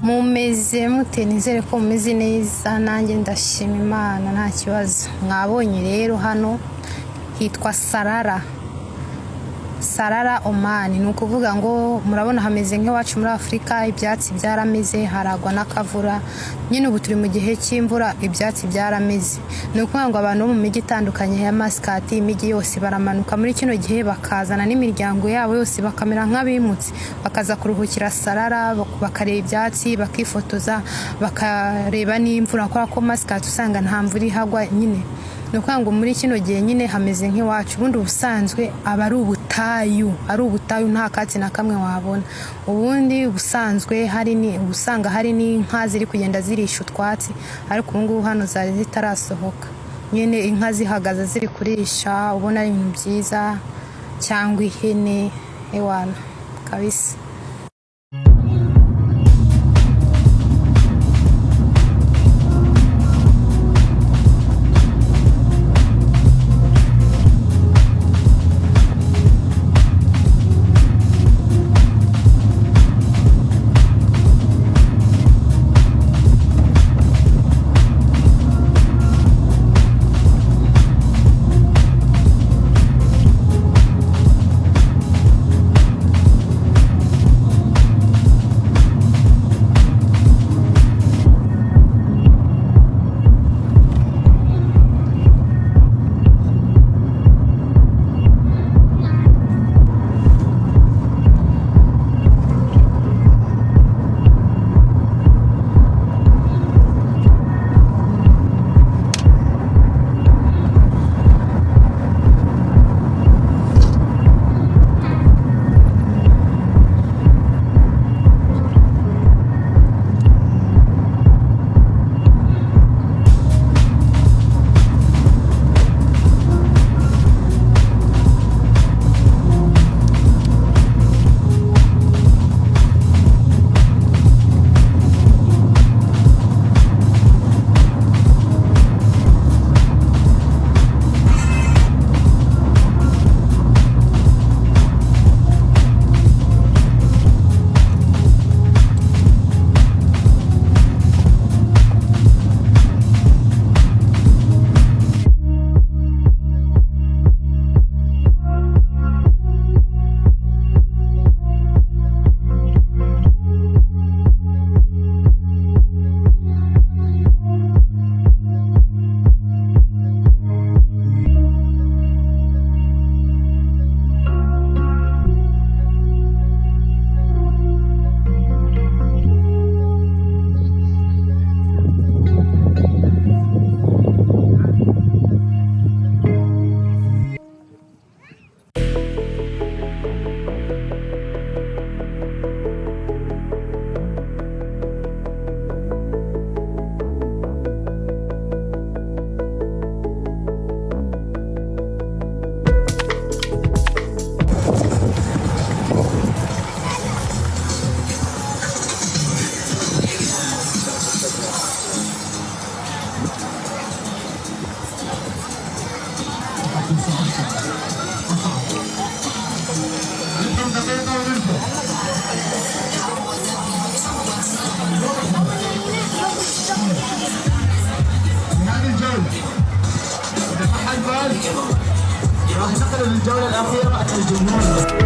mumeze mute? Nizere ko mumeze neza, nanjye ndashima Imana nta kibazo. Mwabonye rero hano hitwa Salalah, Salalah Oman. Ni ukuvuga ngo murabona hameze nk'iwacu muri Afrika, ibyatsi byarameze, haragwa n'akavura. Nyine ubu turi mu gihe cy'imvura, ibyatsi byarameze. Ni ukuvuga ngo abantu mu mijyi itandukanye ya Muscat, imijyi yose baramanuka muri kino gihe, bakazana n'imiryango yabo yose, bakamera nk'abimutse, bakaza kuruhukira Salalah, bakareba ibyatsi, bakifotoza, bakareba n'imvura, kubera ko Muscat usanga nta mvura ihagwa. Nyine ni ukuvuga ngo muri kino gihe nyine hameze nk'iwacu. Ubundi ubusanzwe aba ari ubutayu, nta katsi na kamwe wabona. Ubundi ubusanzwe usanga hari n'inka ziri kugenda zirisha utwatsi, ariko ubu ngubu hano zari zitarasohoka. Nyine inka zihagaze ziri kurisha, ubona ari ibintu byiza, cyangwa ihene ewana kabisa. راح نقل الجولة الأخيرة الجمهور.